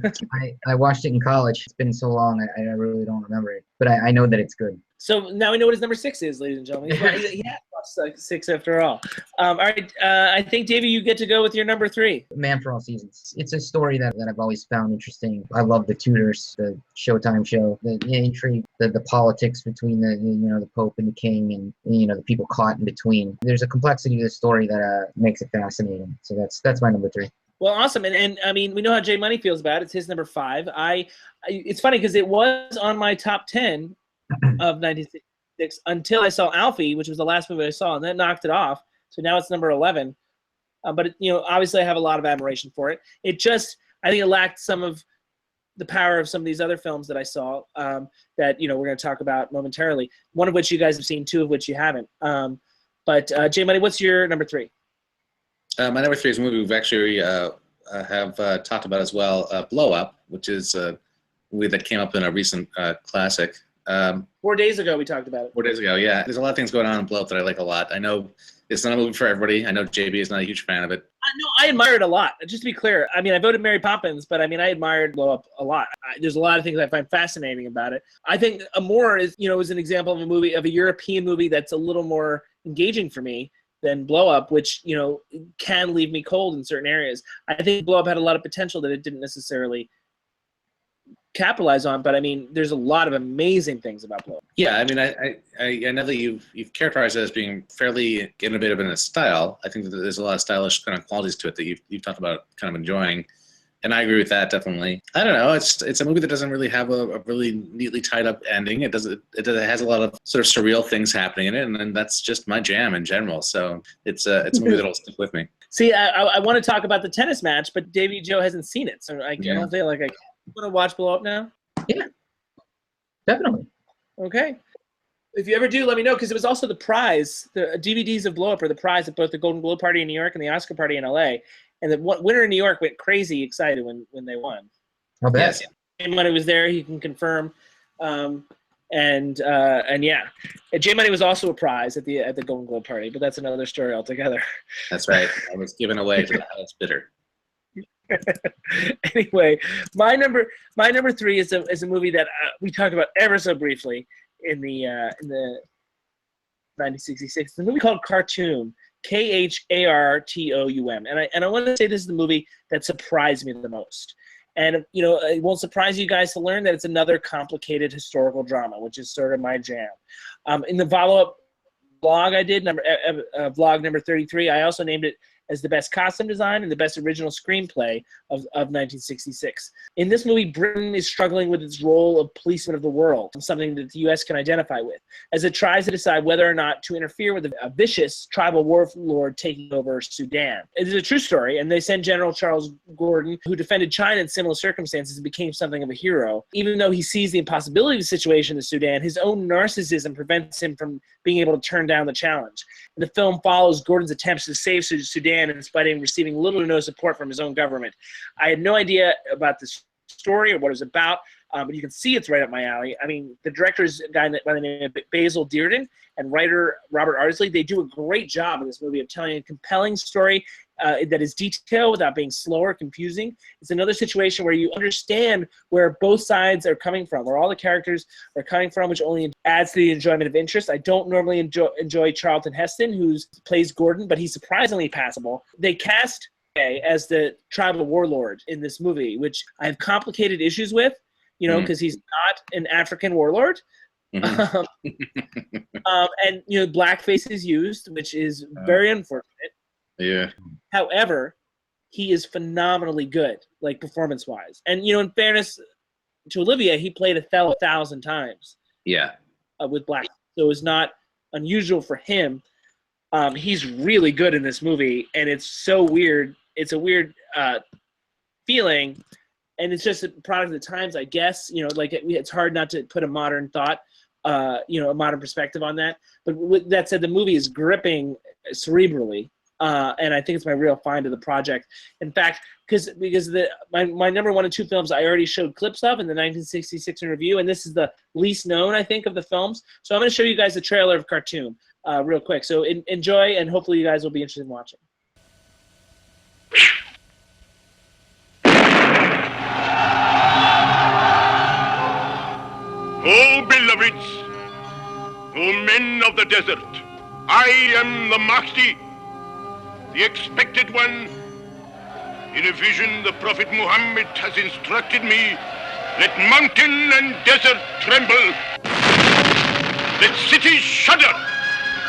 I watched it in college. It's been so long, I really don't remember it. But I know that it's good. So now we know what his number 6 is, ladies and gentlemen. He has watched 6 after all. All right, I think, Davey, you get to go with your number 3. Man for All Seasons. It's a story that I've always found interesting. I love the Tudors, the Showtime show, the intrigue, the politics between the Pope and the King, and the people caught in between. There's a complexity to the story that makes it fascinating. So that's my number 3. Well, awesome, and I mean, we know how Jay Money feels about it. It's his number 5. It's funny because it was on my top 10 of 1966 until I saw Alfie, which was the last movie I saw, and that knocked it off. So now it's number 11. But obviously I have a lot of admiration for it. I think it lacked some of the power of some of these other films that I saw that we're going to talk about momentarily. One of which you guys have seen, 2 of which you haven't. But Jay Money, what's your number 3? My number 3 is a movie we've actually have talked about as well, Blow Up, which is a movie that came up in a recent classic. 4 days ago we talked about it. 4 days ago, yeah. There's a lot of things going on in Blow Up that I like a lot. I know it's not a movie for everybody. I know JB is not a huge fan of it. No, I admire it a lot. Just to be clear, I mean, I voted Mary Poppins, but I mean, I admired Blow Up a lot. There's a lot of things I find fascinating about it. I think Amour is an example of a European movie that's a little more engaging for me than Blow Up, which can leave me cold in certain areas. I think Blow Up had a lot of potential that it didn't necessarily capitalize on, but I mean, there's a lot of amazing things about Blow Up. Yeah, I mean, I know that you've characterized it as being fairly innovative in its style. I think that there's a lot of stylish kind of qualities to it that you've talked about kind of enjoying, and I agree with that definitely. I don't know, it's a movie that doesn't really have a really neatly tied up ending. It has a lot of sort of surreal things happening in it, and that's just my jam in general. So it's a movie that'll stick with me. See, I want to talk about the tennis match, but Davey Joe hasn't seen it, so I don't feel like I can. You want to watch Blow Up now? Yeah, definitely. Okay. If you ever do, let me know, because it was also the prize. The DVDs of Blow Up are the prize at both the Golden Globe Party in New York and the Oscar Party in LA. And the winner in New York went crazy excited when they won. I'll bet. Yes. And Money was there, he can confirm. And yeah, Jay Money was also a prize at the Golden Globe Party, but that's another story altogether. That's right. I was given away to the highest bidder. Anyway, my number 3 is a movie that we talked about ever so briefly in the 1966. It's a movie called Khartoum, Khartoum, and I want to say this is the movie that surprised me the most. And it won't surprise you guys to learn that it's another complicated historical drama, which is sort of my jam. In the follow-up vlog I did, vlog number 33, I also named it as the best costume design and the best original screenplay of 1966. In this movie, Britain is struggling with its role of policeman of the world, something that the U.S. can identify with, as it tries to decide whether or not to interfere with a vicious tribal warlord taking over Sudan. It is a true story, and they send General Charles Gordon, who defended China in similar circumstances and became something of a hero. Even though he sees the impossibility of the situation in Sudan, his own narcissism prevents him from being able to turn down the challenge. The film follows Gordon's attempts to save Sudan Sudan and fighting, receiving little to no support from his own government. I had no idea about this story or what it was about, but you can see it's right up my alley. I mean, the director is a guy by the name of Basil Dearden and writer Robert Ardsley. They do a great job in this movie of telling a compelling story that is detailed without being slow or confusing. It's another situation where you understand where both sides are coming from, where all the characters are coming from, which only adds to the enjoyment of interest. I don't normally enjoy Charlton Heston, who plays Gordon, but he's surprisingly passable. They cast as the tribal warlord in this movie, which I have complicated issues with, because he's not an African warlord. And blackface is used, which is very unfortunate. Yeah. However, he is phenomenally good, like performance-wise. And in fairness to Olivier, he played Othello 1,000 times. Yeah. With black, so it's not unusual for him. He's really good in this movie, and it's so weird. It's a weird feeling, and it's just a product of the times, I guess. It's hard not to put a modern thought, a modern perspective on that. But with that said, the movie is gripping cerebrally. And I think it's my real find of the project. In fact, because my number 1 and 2 films I already showed clips of in the 1966 in review, and this is the least known, I think, of the films. So I'm going to show you guys the trailer of Khartoum real quick. So enjoy, and hopefully you guys will be interested in watching. Oh, beloveds, oh, men of the desert, I am the Mahdi, the expected one. In a vision, the Prophet Muhammad has instructed me, let mountain and desert tremble, let cities shudder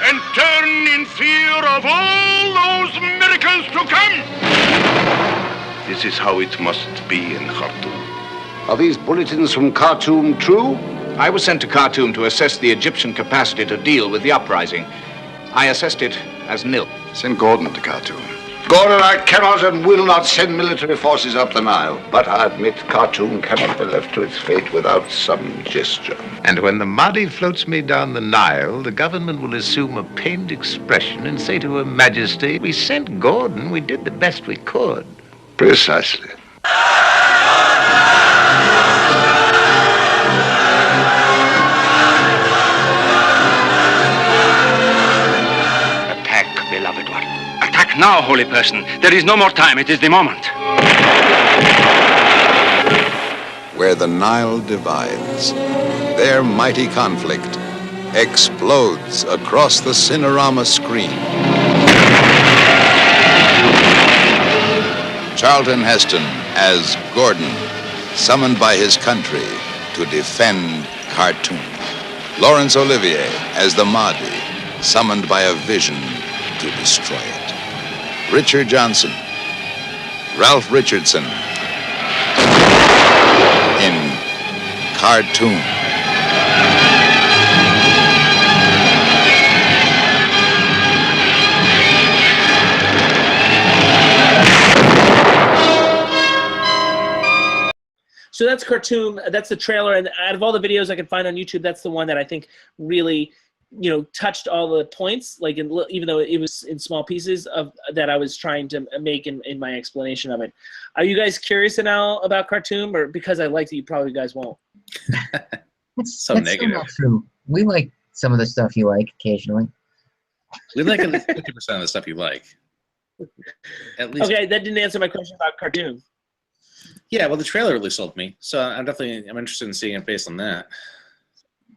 and turn in fear of all those miracles to come. This is how it must be in Khartoum. Are these bulletins from Khartoum true? I was sent to Khartoum to assess the Egyptian capacity to deal with the uprising. I assessed it as nil. Send Gordon to Khartoum. Gordon, I cannot and will not send military forces up the Nile. But I admit Khartoum cannot be left to its fate without some gesture. And when the Mahdi floats me down the Nile, the government will assume a pained expression and say to Her Majesty, we sent Gordon, we did the best we could. Precisely. Beloved one. Attack now, holy person. There is no more time. It is the moment. Where the Nile divides, their mighty conflict explodes across the Cinerama screen. Charlton Heston as Gordon, summoned by his country to defend Khartoum. Laurence Olivier as the Mahdi, summoned by a vision to destroy it. Richard Johnson, Ralph Richardson in Khartoum. So that's Khartoum. That's the trailer, and out of all the videos I can find on YouTube, that's the one that I think really touched all the points, even though it was in small pieces of that I was trying to make in my explanation of it. Are you guys curious now about Khartoum, or because I liked it, you probably guys won't? That's negative. still not true. We like some of the stuff you like occasionally. We like at least 50% of the stuff you like. At least. Okay, that didn't answer my question about Khartoum. Yeah, well, the trailer really sold me, so I'm interested in seeing it based on that.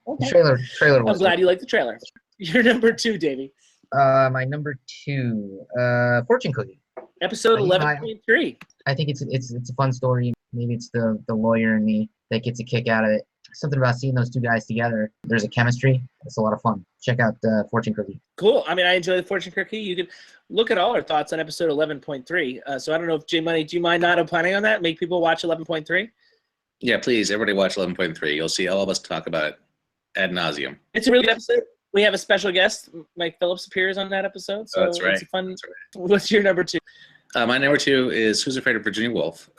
Okay. Trailer was I'm glad you like the trailer. You're number 2, Davey. My number 2, Fortune Cookie. Episode 11.3. I think it's a fun story. Maybe it's the lawyer in me that gets a kick out of it. Something about seeing those two guys together. There's a chemistry. It's a lot of fun. Check out Fortune Cookie. Cool. I mean, I enjoy the Fortune Cookie. You can look at all our thoughts on episode 11.3. So I don't know if J Money, do you mind not opining on that? Make people watch 11.3? Yeah, please, everybody watch 11.3. You'll see all of us talk about it ad nauseum. It's a really good episode. We have a special guest. Mike Phillips appears on that episode. So that's right. It's a fun. That's right. What's your number 2? My number 2 is Who's Afraid of Virginia Woolf,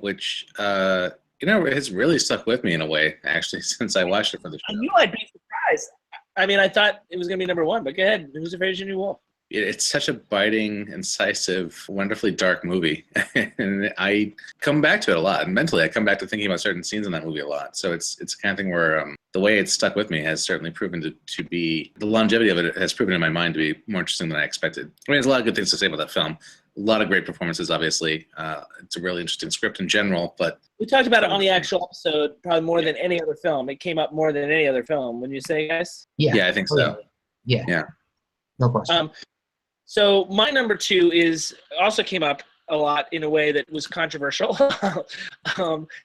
which has really stuck with me in a way, actually, since I watched it for the show. I knew I'd be surprised. I mean, I thought it was going to be number 1, but go ahead. Who's Afraid of Virginia Woolf? it's such a biting, incisive, wonderfully dark movie. And I come back to it a lot. And mentally, I come back to thinking about certain scenes in that movie a lot. So it's the kind of thing where the way it's stuck with me has certainly proven to be, the longevity of it has proven in my mind to be more interesting than I expected. I mean, there's a lot of good things to say about that film. A lot of great performances, obviously. It's a really interesting script in general, but... We talked about it on the actual episode probably more than any other film. It came up more than any other film, wouldn't you say, guys? Yeah, I think so. Yeah. No question. So my number 2 also came up a lot in a way that was controversial.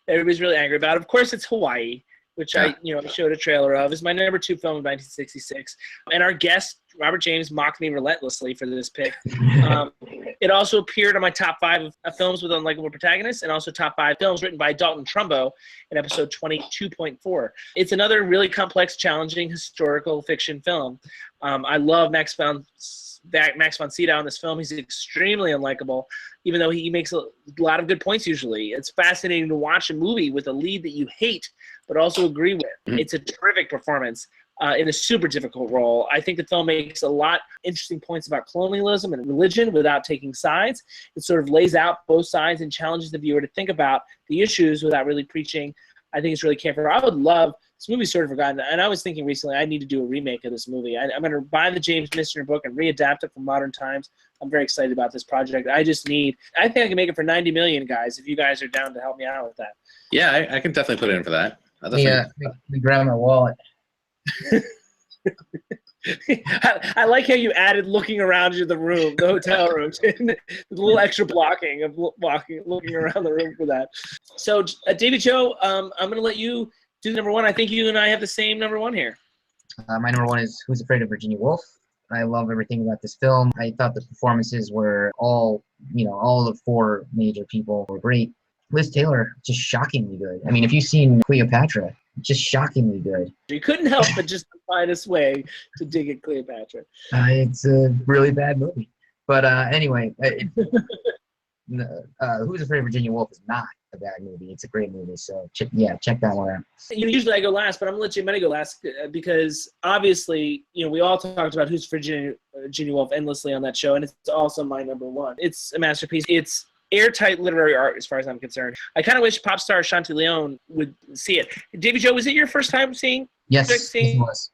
Everybody's really angry about. Of course, it's Hawaii, which I showed a trailer of. Is my number 2 film of 1966, and our guest Robert James mocked me relentlessly for this pick. It also appeared on my top 5 of films with unlikable protagonists, and also top 5 films written by Dalton Trumbo in episode 22.4. It's another really complex, challenging historical fiction film. I love Max von Sydow in this film. He's extremely unlikable, even though he makes a lot of good points usually. It's fascinating to watch a movie with a lead that you hate but also agree with. It's a terrific performance in a super difficult role. I think the film makes a lot interesting points about colonialism and religion without taking sides. It sort of lays out both sides and challenges the viewer to think about the issues without really preaching. I think it's really careful. I would love, this movie's sort of forgotten, and I was thinking recently I need to do a remake of this movie. I'm going to buy the James Michener book and readapt it for modern times. I'm very excited about this project. I think I can make it for $90 million, guys, if you guys are down to help me out with that. Yeah, I can definitely put it in for that. Yeah, let me grab my wallet. I like how you added looking around the room, the hotel room, the little extra blocking of looking around the room for that. So, David Joe, I'm going to let you do number 1. I think you and I have the same number 1 here. My number 1 is Who's Afraid of Virginia Woolf. I love everything about this film. I thought the performances were all the 4 major people were great. Liz Taylor, just shockingly good. I mean, if you've seen Cleopatra, just shockingly good. You couldn't help but just the finest way to dig at Cleopatra. It's a really bad movie. But anyway, Who's Afraid of Virginia Woolf is not a bad movie. It's a great movie. So check that one out. Usually I go last, but I'm going to let you go last because obviously, we all talked about Who's Afraid of Virginia Woolf endlessly on that show, and it's also my number 1. It's a masterpiece. It's airtight literary art as far as I'm concerned. I kind of wish pop star Shanti Leone would see it. David Joe, was it your first time seeing? Yes, it was.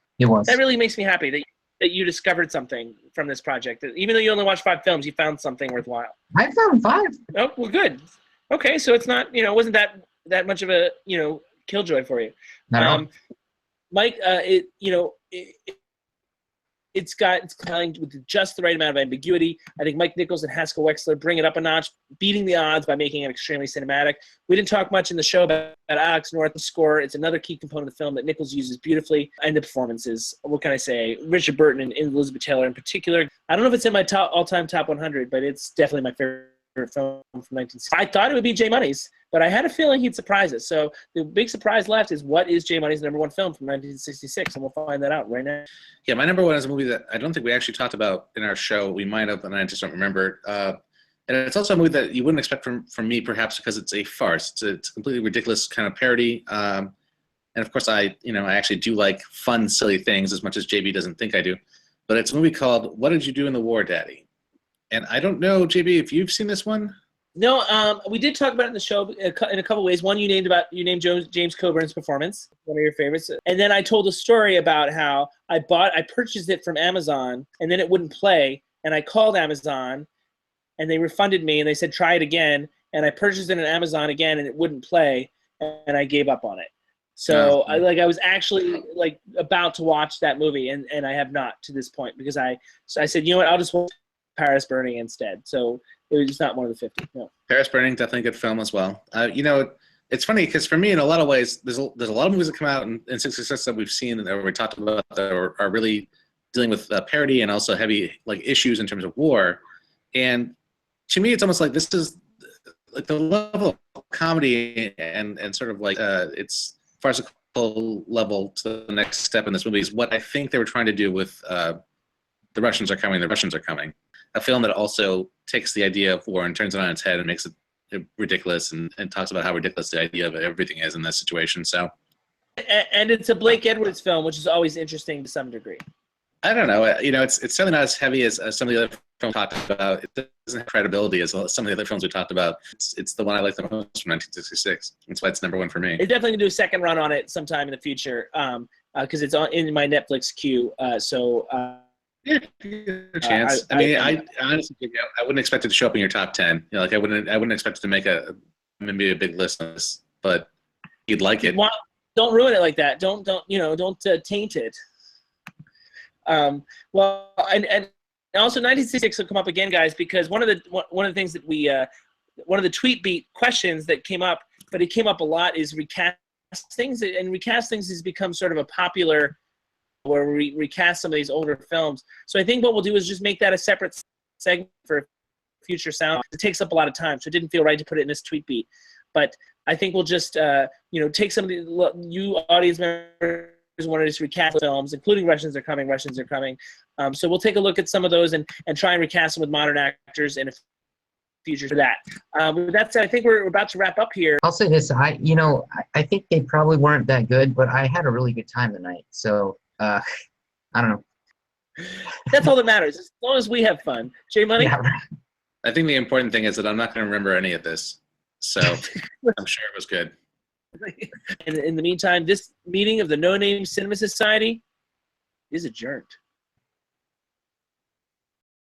That really makes me happy that you discovered something from this project. Even though you only watched 5 films, you found something worthwhile. I found 5. Oh, well, good. Okay, so it's not, it wasn't that much of a, killjoy for you. Mike, it's kind with just the right amount of ambiguity. I think Mike Nichols and Haskell Wexler bring it up a notch, beating the odds by making it extremely cinematic. We didn't talk much in the show about Alex North's score. It's another key component of the film that Nichols uses beautifully, and the performances. What can I say? Richard Burton and Elizabeth Taylor in particular. I don't know if it's in my all-time top 100, but it's definitely my favorite film from 1960. I thought it would be J Money's, but I had a feeling he'd surprise us. So the big surprise left is what is J Money's number 1 film from 1966, and we'll find that out right now. Yeah, my number 1 is a movie that I don't think we actually talked about in our show. We might have, and I just don't remember. And it's also a movie that you wouldn't expect from me, perhaps because it's a farce. It's a completely ridiculous kind of parody. And of course, I actually do like fun, silly things as much as JB doesn't think I do. But it's a movie called What Did You Do in the War, Daddy? And I don't know, JB, if you've seen this one. No, we did talk about it in the show in a couple ways. One, you named James Coburn's performance, one of your favorites, and then I told a story about how I purchased it from Amazon, and then it wouldn't play, and I called Amazon, and they refunded me, and they said try it again, and I purchased it on Amazon again, and it wouldn't play, and I gave up on it. So I was actually about to watch that movie, and I have not to this point because I said, you know what, I'll just watch Paris Burning instead. So it was just not one of the 50. No. Paris Burning, definitely a good film as well. It's funny because for me, in a lot of ways, there's a lot of movies that come out in 66 that we've seen that we talked about that are really dealing with parody and also heavy issues in terms of war. And to me, it's almost like this is the level of comedy and sort of it's farcical level to the next step in this movie is what I think they were trying to do with The Russians Are Coming, The Russians Are Coming. A film that also takes the idea of war and turns it on its head and makes it ridiculous and talks about how ridiculous the idea of everything is in this situation. So, and it's a Blake Edwards film, which is always interesting to some degree. I don't know. You know, it's certainly not as heavy as some of the other films we talked about. It doesn't have credibility as some of the other films we talked about. It's the one I like the most from 1966. That's why it's number one for me. They're definitely gonna do a second run on it sometime in the future, because it's in my Netflix queue. Yeah, a chance. I honestly, I wouldn't expect it to show up in your top 10. You know, like I wouldn't expect it to make maybe a big list on this, but you'd like it. Don't ruin it like that. Don't taint it. Well, and also 1966 will come up again, guys, because one of the things that we one of the tweet beat questions that came up, but it came up a lot, is recast things, and recast things has become sort of a popular, where we recast some of these older films. So I think what we'll do is just make that a separate segment for future sound. It takes up a lot of time, so it didn't feel right to put it in this tweet beat. But I think we'll just take some of the you audience members wanted us to recast films, including Russians Are Coming. So we'll take a look at some of those and try and recast them with modern actors in a future for that. With that said, I think we're about to wrap up here. I'll say this: I think they probably weren't that good, but I had a really good time tonight. So I don't know. That's all that matters, as long as we have fun. J Money. Yeah. I think the important thing is that I'm not going to remember any of this, so I'm sure it was good. And in the meantime, this meeting of the No Name Cinema Society is adjourned.